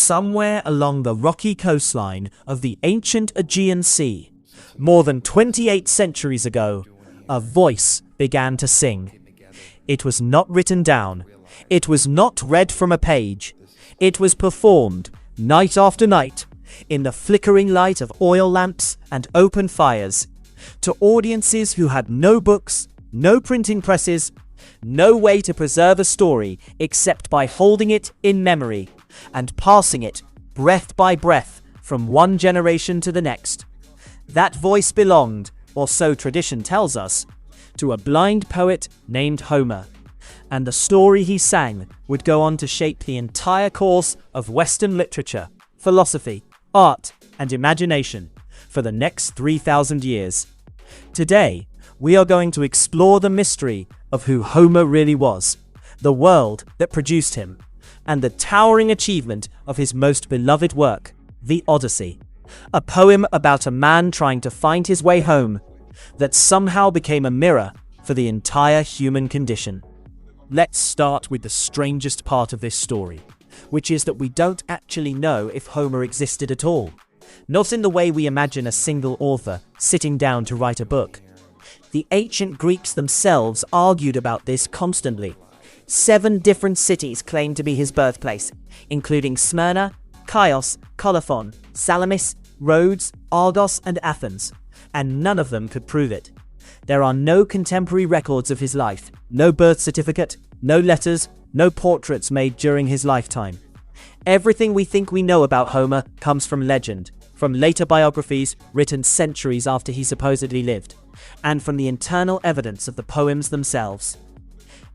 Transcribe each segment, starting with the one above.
somewhere along the rocky coastline of the ancient Aegean Sea, more than 28 centuries ago, a voice began to sing. It was not written down. It was not read from a page. It was performed, night after night, in the flickering light of oil lamps and open fires, to audiences who had no books, no printing presses, no way to preserve a story except by holding it in memory and passing it, breath by breath, from one generation to the next. That voice belonged, or so tradition tells us, to a blind poet named Homer, and the story he sang would go on to shape the entire course of Western literature, philosophy, art, and imagination for the next 3,000 years. Today, we are going to explore the mystery of who Homer really was, the world that produced him, and the towering achievement of his most beloved work, The Odyssey, a poem about a man trying to find his way home that somehow became a mirror for the entire human condition. Let's start with the strangest part of this story, which is that we don't actually know if Homer existed at all. Not in the way we imagine a single author sitting down to write a book. The ancient Greeks themselves argued about this constantly. 7 different cities claimed to be his birthplace, including Smyrna, Chios, Colophon, Salamis, Rhodes, Argos, and Athens, and none of them could prove it. There are no contemporary records of his life, no birth certificate, no letters, no portraits made during his lifetime. Everything we think we know about Homer comes from legend, from later biographies written centuries after he supposedly lived, and from the internal evidence of the poems themselves.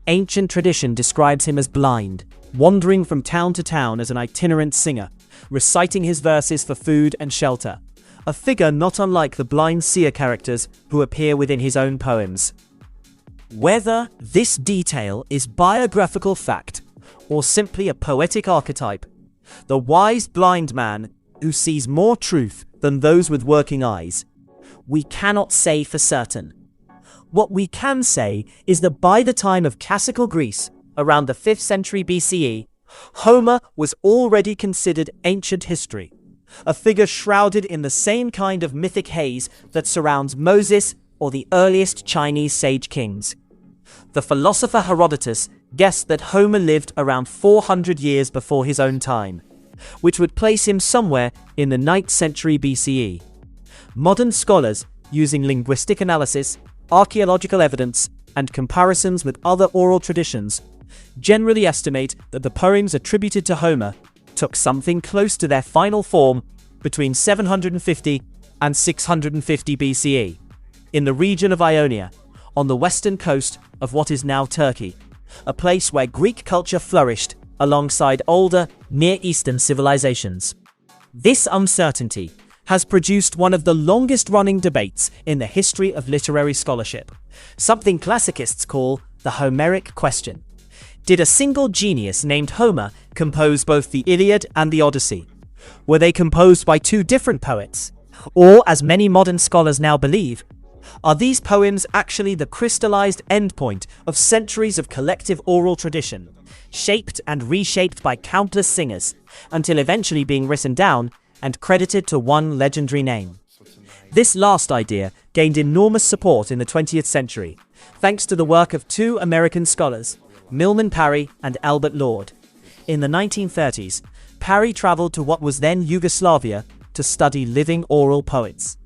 Ancient tradition describes him as blind, wandering from town to town as an itinerant singer, reciting his verses for food and shelter, a figure not unlike the blind seer characters who appear within his own poems. Whether this detail is biographical fact or simply a poetic archetype, the wise blind man who sees more truth than those with working eyes, we cannot say for certain. What we can say is that by the time of classical Greece, around the 5th century BCE, Homer was already considered ancient history, a figure shrouded in the same kind of mythic haze that surrounds Moses or the earliest Chinese sage kings. The philosopher Herodotus guessed that Homer lived around 400 years before his own time, which would place him somewhere in the 9th century BCE. Modern scholars, using linguistic analysis, archaeological evidence, and comparisons with other oral traditions, generally estimate that the poems attributed to Homer took something close to their final form between 750 and 650 BCE, in the region of Ionia, on the western coast of what is now Turkey, a place where Greek culture flourished alongside older Near Eastern civilizations. This uncertainty has produced one of the longest-running debates in the history of literary scholarship, something classicists call the Homeric question. Did a single genius named Homer compose both the Iliad and the Odyssey? Were they composed by 2 different poets? Or, as many modern scholars now believe, are these poems actually the crystallized endpoint of centuries of collective oral tradition, shaped and reshaped by countless singers, until eventually being written down and credited to one legendary name? This last idea gained enormous support in the 20th century, thanks to the work of 2 American scholars, Milman Parry and Albert Lord. In the 1930s, Parry traveled to what was then Yugoslavia to study living oral poets,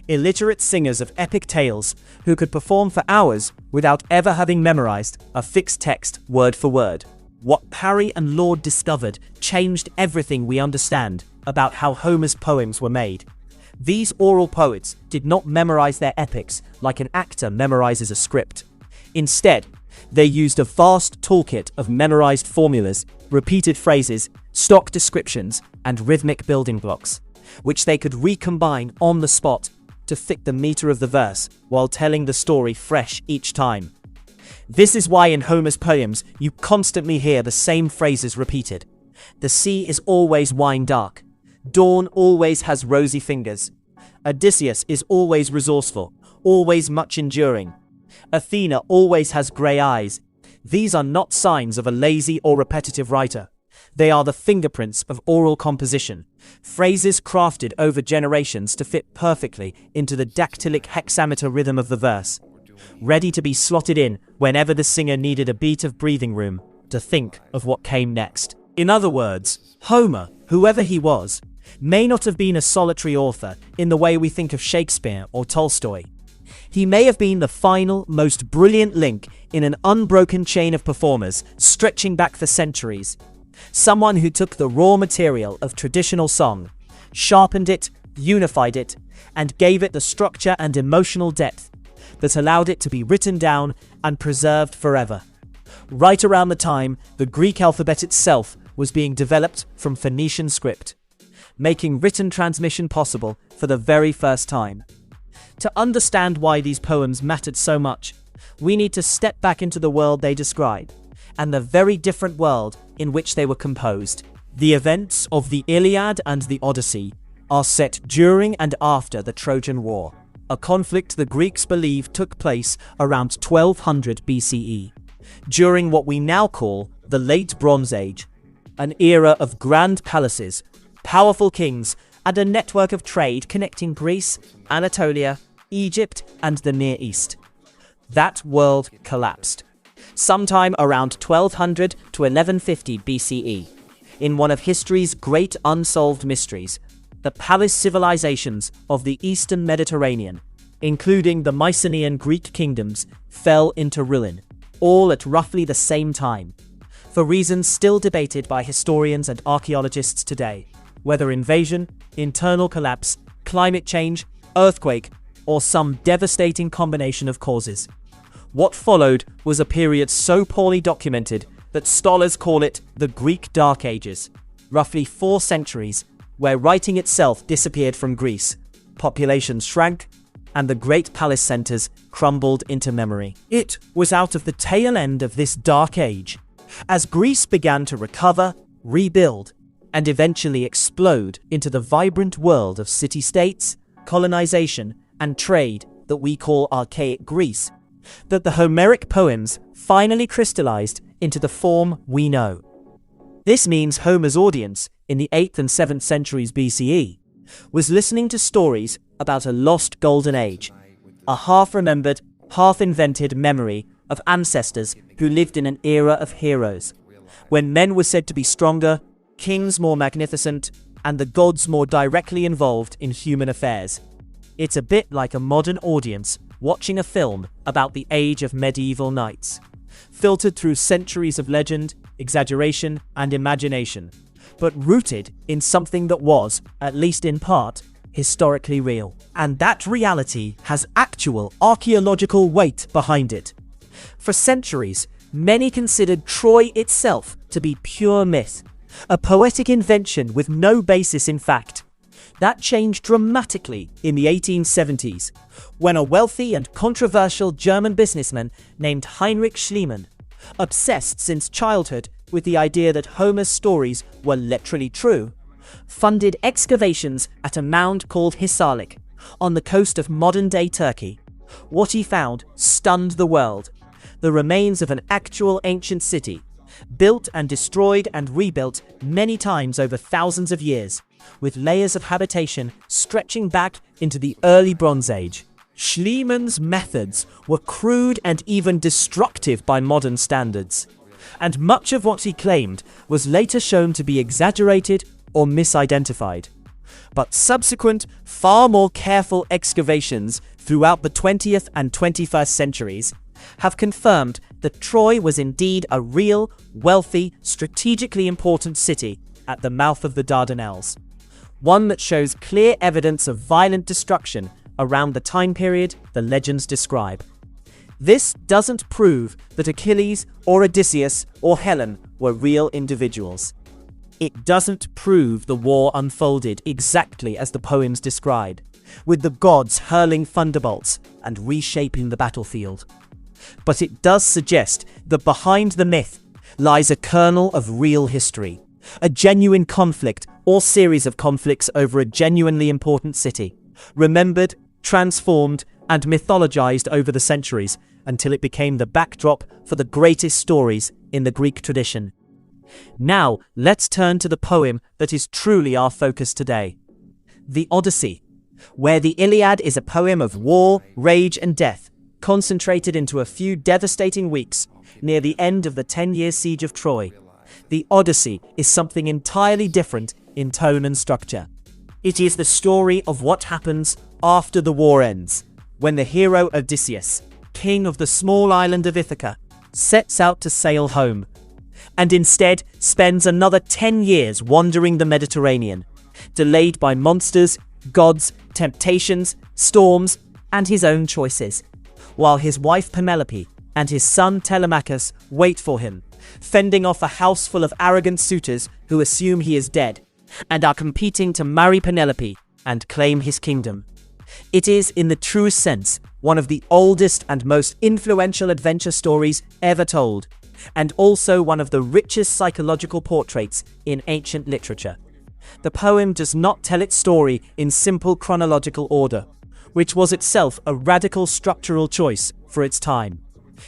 illiterate singers of epic tales who could perform for hours without ever having memorized a fixed text word for word. What Parry and Lord discovered changed everything we understand about how Homer's poems were made. These oral poets did not memorize their epics like an actor memorizes a script. Instead, they used a vast toolkit of memorized formulas, repeated phrases, stock descriptions, and rhythmic building blocks, which they could recombine on the spot to fit the meter of the verse while telling the story fresh each time. This is why in Homer's poems you constantly hear the same phrases repeated. The sea is always wine dark. Dawn always has rosy fingers. Odysseus is always resourceful, always much enduring. Athena always has grey eyes. These are not signs of a lazy or repetitive writer. They are the fingerprints of oral composition, phrases crafted over generations to fit perfectly into the dactylic hexameter rhythm of the verse, ready to be slotted in whenever the singer needed a beat of breathing room to think of what came next. In other words, Homer, whoever he was, may not have been a solitary author in the way we think of Shakespeare or Tolstoy. He may have been the final, most brilliant link in an unbroken chain of performers stretching back for centuries. Someone who took the raw material of traditional song, sharpened it, unified it, and gave it the structure and emotional depth that allowed it to be written down and preserved forever. Right around the time the Greek alphabet itself was being developed from Phoenician script, making written transmission possible for the very first time. To understand why these poems mattered so much, we need to step back into the world they describe, and the very different world in which they were composed. The events of the Iliad and the Odyssey are set during and after the Trojan War, a conflict the Greeks believe took place around 1200 BCE, during what we now call the Late Bronze Age, an era of grand palaces, powerful kings, and a network of trade connecting Greece, Anatolia, Egypt, and the Near East. That world collapsed sometime around 1200 to 1150 BCE, in one of history's great unsolved mysteries. The palace civilizations of the Eastern Mediterranean, including the Mycenaean Greek kingdoms, fell into ruin, all at roughly the same time, for reasons still debated by historians and archaeologists today, whether invasion, internal collapse, climate change, earthquake, or some devastating combination of causes. What followed was a period so poorly documented that scholars call it the Greek Dark Ages, roughly 4 centuries, where writing itself disappeared from Greece, populations shrank, and the great palace centers crumbled into memory. It was out of the tail end of this dark age, as Greece began to recover, rebuild, and eventually explode into the vibrant world of city-states, colonization, and trade that we call archaic Greece, that the Homeric poems finally crystallized into the form we know. This means Homer's audience in the 8th and 7th centuries BCE was listening to stories about a lost golden age, a half-remembered, half-invented memory of ancestors who lived in an era of heroes, when men were said to be stronger, kings more magnificent, and the gods more directly involved in human affairs. It's a bit like a modern audience watching a film about the age of medieval knights, filtered through centuries of legend, exaggeration, and imagination, but rooted in something that was, at least in part, historically real. And that reality has actual archaeological weight behind it. For centuries, many considered Troy itself to be pure myth, a poetic invention with no basis in fact. That changed dramatically in the 1870s, when a wealthy and controversial German businessman named Heinrich Schliemann, obsessed since childhood with the idea that Homer's stories were literally true, funded excavations at a mound called Hisarlik, on the coast of modern-day Turkey. What he found stunned the world: the remains of an actual ancient city, built and destroyed and rebuilt many times over thousands of years, with layers of habitation stretching back into the early Bronze Age. Schliemann's methods were crude and even destructive by modern standards, and much of what he claimed was later shown to be exaggerated or misidentified. But subsequent, far more careful excavations throughout the 20th and 21st centuries have confirmed that Troy was indeed a real, wealthy, strategically important city at the mouth of the Dardanelles, one that shows clear evidence of violent destruction around the time period the legends describe. This doesn't prove that Achilles or Odysseus or Helen were real individuals. It doesn't prove the war unfolded exactly as the poems describe, with the gods hurling thunderbolts and reshaping the battlefield. But it does suggest that behind the myth lies a kernel of real history, a genuine conflict or series of conflicts over a genuinely important city, remembered, transformed, and mythologized over the centuries until it became the backdrop for the greatest stories in the Greek tradition. Now, let's turn to the poem that is truly our focus today. The Odyssey, where the Iliad is a poem of war, rage, and death, concentrated into a few devastating weeks near the end of the 10-year siege of Troy. The Odyssey is something entirely different in tone and structure. It is the story of what happens after the war ends, when the hero Odysseus, king of the small island of Ithaca, sets out to sail home, and instead spends another 10 years wandering the Mediterranean, delayed by monsters, gods, temptations, storms, and his own choices, while his wife Penelope and his son Telemachus wait for him, fending off a house full of arrogant suitors who assume he is dead, and are competing to marry Penelope and claim his kingdom. It is, in the truest sense, one of the oldest and most influential adventure stories ever told, and also one of the richest psychological portraits in ancient literature. The poem does not tell its story in simple chronological order, which was itself a radical structural choice for its time.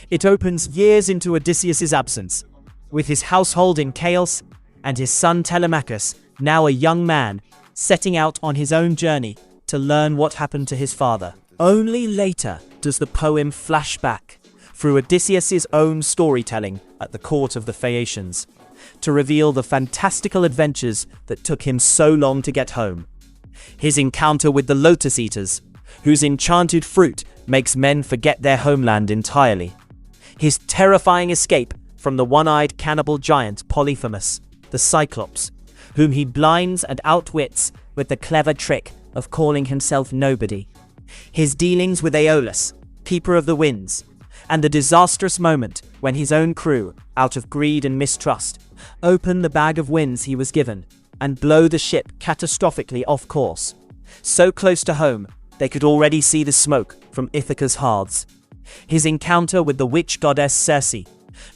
It opens years into Odysseus' absence, with his household in chaos and his son Telemachus, now a young man, setting out on his own journey to learn what happened to his father. Only later does the poem flash back, through Odysseus' own storytelling at the court of the Phaeacians, to reveal the fantastical adventures that took him so long to get home. His encounter with the lotus eaters, whose enchanted fruit makes men forget their homeland entirely. His terrifying escape from the one-eyed cannibal giant Polyphemus, the Cyclops, whom he blinds and outwits with the clever trick of calling himself nobody. His dealings with Aeolus, Keeper of the Winds, and the disastrous moment when his own crew, out of greed and mistrust, open the bag of winds he was given and blow the ship catastrophically off course, so close to home they could already see the smoke from Ithaca's hearths. His encounter with the witch goddess Circe,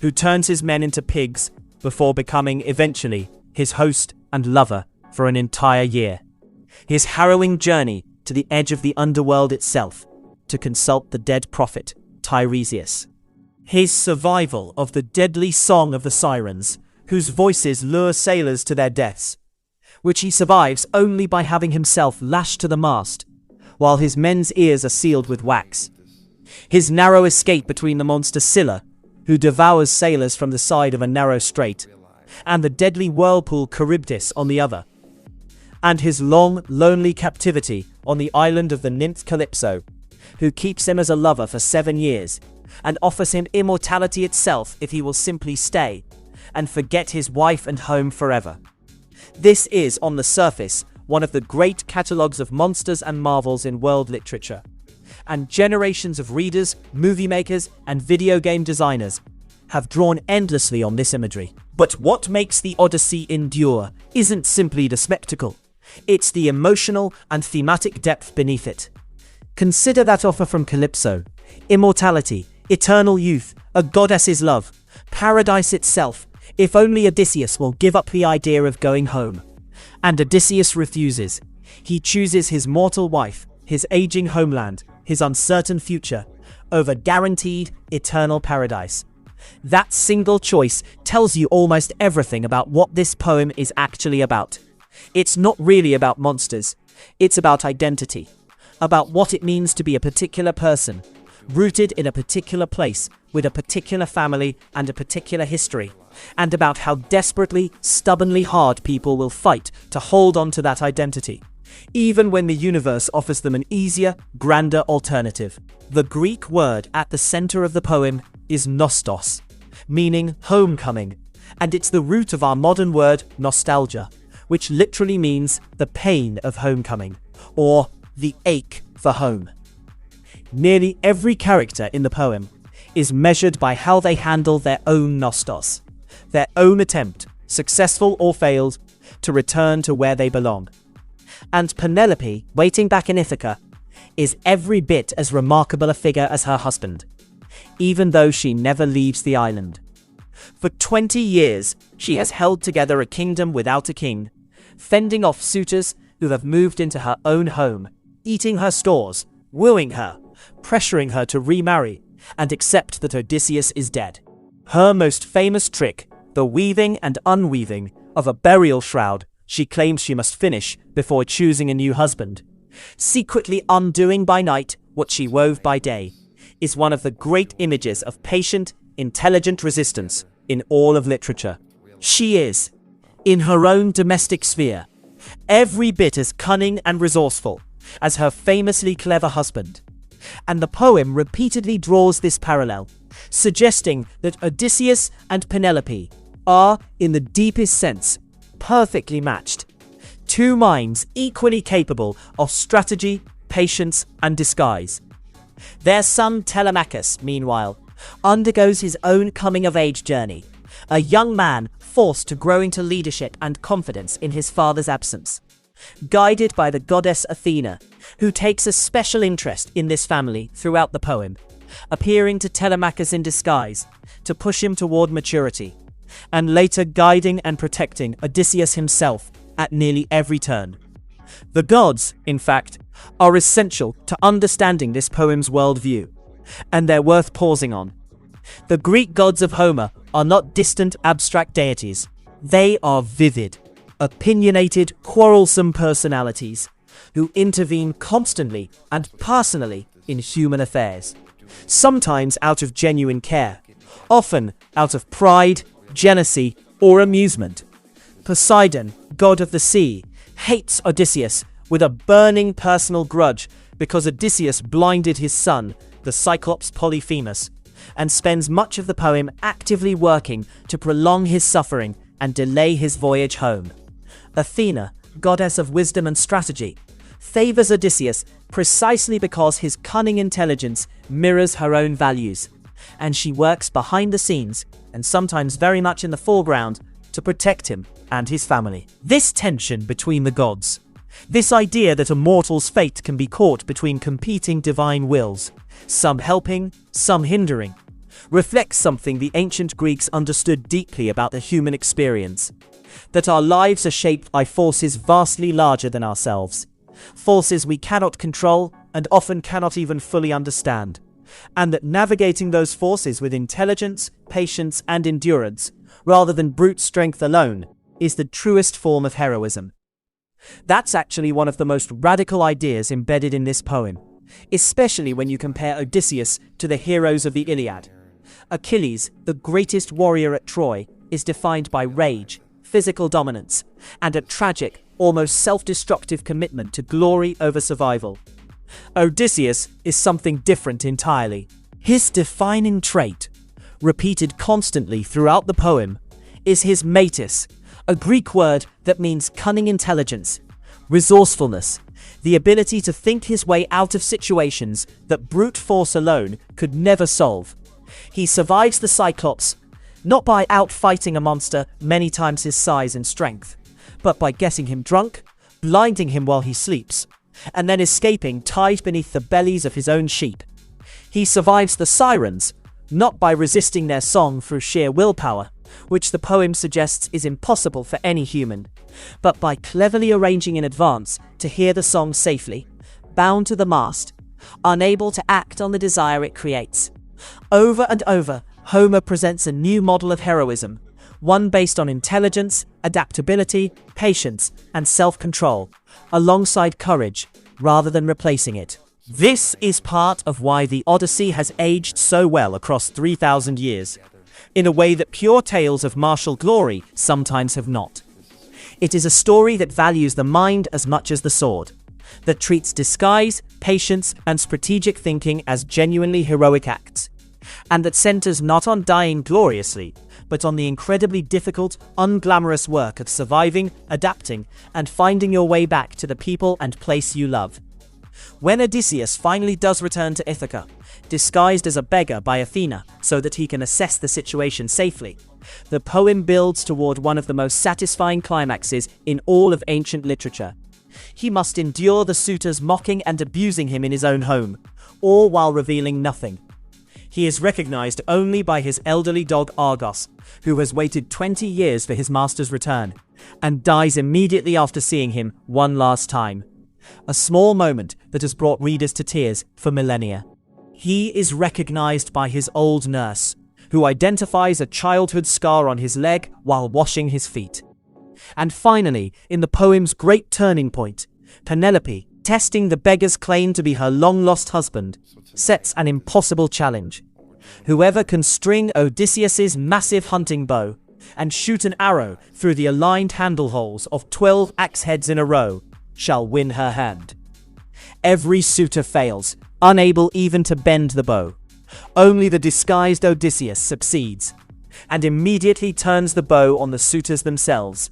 who turns his men into pigs before becoming eventually his host and lover for an entire year. His harrowing journey to the edge of the underworld itself to consult the dead prophet Tiresias. His survival of the deadly song of the sirens, whose voices lure sailors to their deaths, which he survives only by having himself lashed to the mast, while his men's ears are sealed with wax. His narrow escape between the monster Scylla, who devours sailors from the side of a narrow strait, and the deadly whirlpool Charybdis on the other. And his long, lonely captivity on the island of the nymph Calypso, who keeps him as a lover for 7 years, and offers him immortality itself if he will simply stay, and forget his wife and home forever. This is, on the surface, one of the great catalogues of monsters and marvels in world literature, and generations of readers, movie makers, and video game designers have drawn endlessly on this imagery. But what makes the Odyssey endure isn't simply the spectacle, it's the emotional and thematic depth beneath it. Consider that offer from Calypso: immortality, eternal youth, a goddess's love, paradise itself, if only Odysseus will give up the idea of going home. And Odysseus refuses. He chooses his mortal wife, his aging homeland, his uncertain future, over guaranteed, eternal paradise. That single choice tells you almost everything about what this poem is actually about. It's not really about monsters, it's about identity, about what it means to be a particular person, rooted in a particular place, with a particular family and a particular history, and about how desperately, stubbornly hard people will fight to hold on to that identity, even when the universe offers them an easier, grander alternative. The Greek word at the center of the poem is nostos, meaning homecoming, and it's the root of our modern word nostalgia, which literally means the pain of homecoming, or the ache for home. Nearly every character in the poem is measured by how they handle their own nostos, their own attempt, successful or failed, to return to where they belong. And Penelope, waiting back in Ithaca, is every bit as remarkable a figure as her husband, even though she never leaves the island. For 20 years, she has held together a kingdom without a king, fending off suitors who have moved into her own home, eating her stores, wooing her, pressuring her to remarry, and accept that Odysseus is dead. Her most famous trick, the weaving and unweaving of a burial shroud she claims she must finish before choosing a new husband, secretly undoing by night what she wove by day, is one of the great images of patient, intelligent resistance in all of literature. She is, in her own domestic sphere, every bit as cunning and resourceful as her famously clever husband. And the poem repeatedly draws this parallel, suggesting that Odysseus and Penelope are, in the deepest sense, perfectly matched. Two minds equally capable of strategy, patience, and disguise. Their son Telemachus, meanwhile, undergoes his own coming-of-age journey, a young man forced to grow into leadership and confidence in his father's absence. Guided by the goddess Athena, who takes a special interest in this family throughout the poem, appearing to Telemachus in disguise to push him toward maturity, and later guiding and protecting Odysseus himself at nearly every turn. The gods, in fact, are essential to understanding this poem's worldview, and they're worth pausing on. The Greek gods of Homer are not distant, abstract deities. They are vivid, opinionated, quarrelsome personalities who intervene constantly and personally in human affairs, sometimes out of genuine care, often out of pride, jealousy, or amusement. Poseidon, god of the sea, hates Odysseus with a burning personal grudge because Odysseus blinded his son, the Cyclops Polyphemus, and spends much of the poem actively working to prolong his suffering and delay his voyage home. Athena, goddess of wisdom and strategy, favors Odysseus precisely because his cunning intelligence mirrors her own values, and she works behind the scenes, and sometimes very much in the foreground, to protect him and his family. This tension between the gods, this idea that a mortal's fate can be caught between competing divine wills, some helping, some hindering, reflects something the ancient Greeks understood deeply about the human experience: that our lives are shaped by forces vastly larger than ourselves, forces we cannot control and often cannot even fully understand, and that navigating those forces with intelligence, patience, and endurance, rather than brute strength alone, is the truest form of heroism. That's actually one of the most radical ideas embedded in this poem, especially when you compare Odysseus to the heroes of the Iliad. Achilles, the greatest warrior at Troy, is defined by rage, physical dominance, and a tragic, almost self-destructive commitment to glory over survival. Odysseus is something different entirely. His defining trait, repeated constantly throughout the poem, is his metis, a Greek word that means cunning intelligence, resourcefulness, the ability to think his way out of situations that brute force alone could never solve. He survives the Cyclops, not by outfighting a monster many times his size and strength, but by getting him drunk, blinding him while he sleeps, and then escaping tied beneath the bellies of his own sheep. He survives the Sirens, not by resisting their song through sheer willpower, which the poem suggests is impossible for any human, but by cleverly arranging in advance to hear the song safely, bound to the mast, unable to act on the desire it creates. Over and over, Homer presents a new model of heroism, one based on intelligence, adaptability, patience, and self-control, alongside courage, rather than replacing it. This is part of why the Odyssey has aged so well across 3,000 years, in a way that pure tales of martial glory sometimes have not. It is a story that values the mind as much as the sword, that treats disguise, patience, and strategic thinking as genuinely heroic acts, and that centers not on dying gloriously, but on the incredibly difficult, unglamorous work of surviving, adapting, and finding your way back to the people and place you love. When Odysseus finally does return to Ithaca, disguised as a beggar by Athena so that he can assess the situation safely, the poem builds toward one of the most satisfying climaxes in all of ancient literature. He must endure the suitors mocking and abusing him in his own home, all while revealing nothing. He is recognized only by his elderly dog Argos, who has waited 20 years for his master's return, and dies immediately after seeing him one last time. A small moment that has brought readers to tears for millennia. He is recognized by his old nurse, who identifies a childhood scar on his leg while washing his feet. And finally, in the poem's great turning point, Penelope, testing the beggar's claim to be her long-lost husband, sets an impossible challenge. Whoever can string Odysseus's massive hunting bow and shoot an arrow through the aligned handle holes of 12 axe heads in a row shall win her hand. Every suitor fails, unable even to bend the bow. Only the disguised Odysseus succeeds, and immediately turns the bow on the suitors themselves,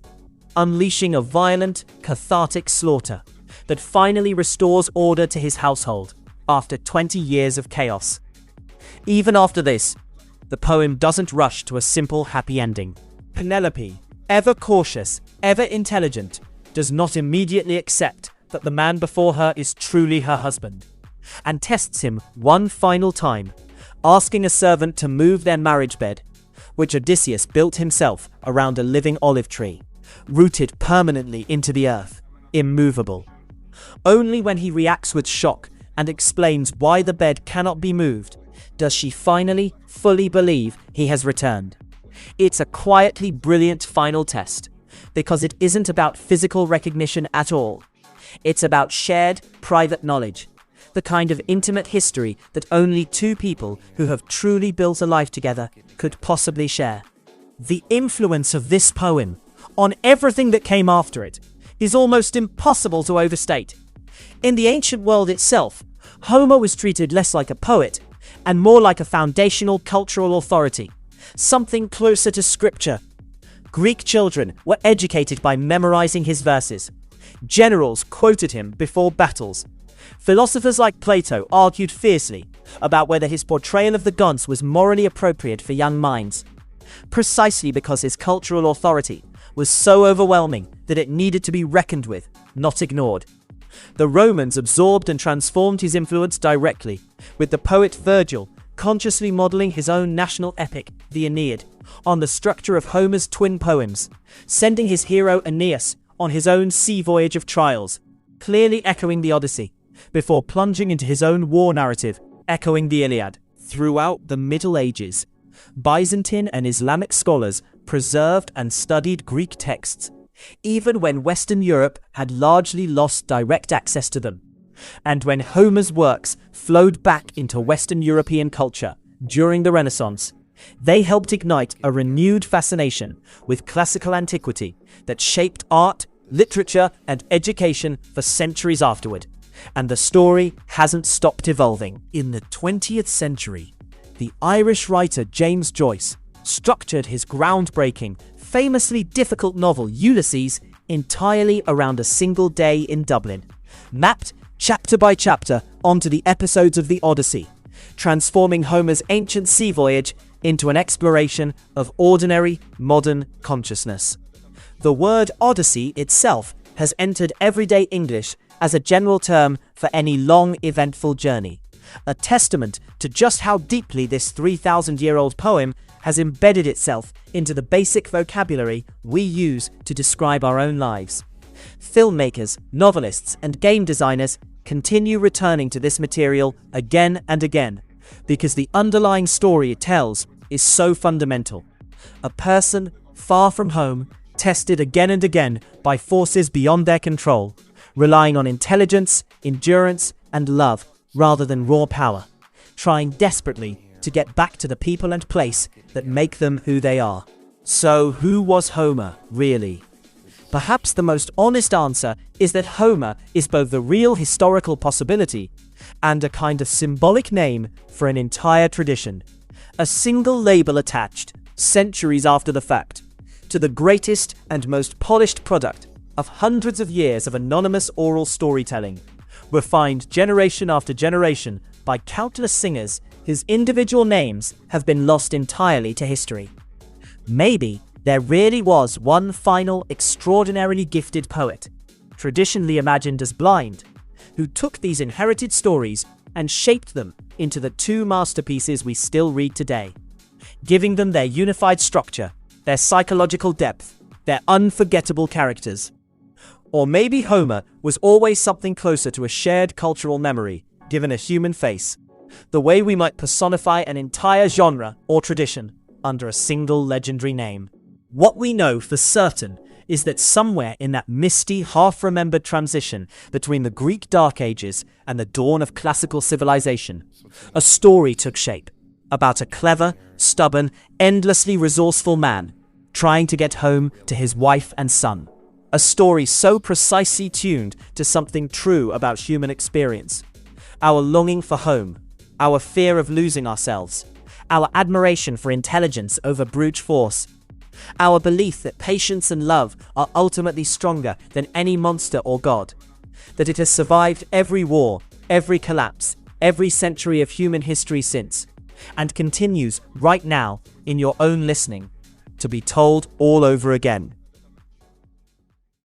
unleashing a violent, cathartic slaughter that finally restores order to his household after 20 years of chaos. Even after this, the poem doesn't rush to a simple happy ending. Penelope, ever cautious, ever intelligent, does not immediately accept that the man before her is truly her husband, and tests him one final time, asking a servant to move their marriage bed, which Odysseus built himself around a living olive tree, rooted permanently into the earth, immovable. Only when he reacts with shock and explains why the bed cannot be moved does she finally, fully believe he has returned. It's a quietly brilliant final test, because it isn't about physical recognition at all. It's about shared, private knowledge, the kind of intimate history that only two people who have truly built a life together could possibly share. The influence of this poem on everything that came after it is almost impossible to overstate. In the ancient world itself, Homer was treated less like a poet and more like a foundational cultural authority, something closer to scripture. Greek children were educated by memorizing his verses. Generals quoted him before battles. Philosophers like Plato argued fiercely about whether his portrayal of the gods was morally appropriate for young minds, precisely because his cultural authority was so overwhelming that it needed to be reckoned with, not ignored. The Romans absorbed and transformed his influence directly, with the poet Virgil consciously modeling his own national epic, the Aeneid, on the structure of Homer's twin poems, sending his hero Aeneas on his own sea voyage of trials, clearly echoing the Odyssey, before plunging into his own war narrative, echoing the Iliad. Throughout the Middle Ages, Byzantine and Islamic scholars preserved and studied Greek texts, even when Western Europe had largely lost direct access to them, and when Homer's works flowed back into Western European culture during the Renaissance. They helped ignite a renewed fascination with classical antiquity that shaped art, literature, and education for centuries afterward. And the story hasn't stopped evolving. In the 20th century, the Irish writer James Joyce structured his groundbreaking, famously difficult novel Ulysses entirely around a single day in Dublin, mapped chapter by chapter onto the episodes of the Odyssey, transforming Homer's ancient sea voyage into an exploration of ordinary, modern consciousness. The word Odyssey itself has entered everyday English as a general term for any long, eventful journey, a testament to just how deeply this 3,000-year-old poem has embedded itself into the basic vocabulary we use to describe our own lives. Filmmakers, novelists, and game designers continue returning to this material again and again, because the underlying story it tells is so fundamental. A person far from home, tested again and again by forces beyond their control, relying on intelligence, endurance, and love rather than raw power, trying desperately to get back to the people and place that make them who they are. So who was Homer, really? Perhaps the most honest answer is that Homer is both the real historical possibility and a kind of symbolic name for an entire tradition, a single label attached, centuries after the fact, to the greatest and most polished product of hundreds of years of anonymous oral storytelling, refined generation after generation by countless singers whose individual names have been lost entirely to history. Maybe there really was one final, extraordinarily gifted poet, traditionally imagined as blind, who took these inherited stories and shaped them into the two masterpieces we still read today, giving them their unified structure, their psychological depth, their unforgettable characters. Or maybe Homer was always something closer to a shared cultural memory, given a human face, the way we might personify an entire genre or tradition under a single legendary name. What we know for certain is that somewhere in that misty, half-remembered transition between the Greek Dark Ages and the dawn of classical civilization, a story took shape about a clever, stubborn, endlessly resourceful man trying to get home to his wife and son. A story so precisely tuned to something true about human experience. Our longing for home, our fear of losing ourselves, our admiration for intelligence over brute force, our belief that patience and love are ultimately stronger than any monster or god, that it has survived every war, every collapse, every century of human history since, and continues right now in your own listening to be told all over again.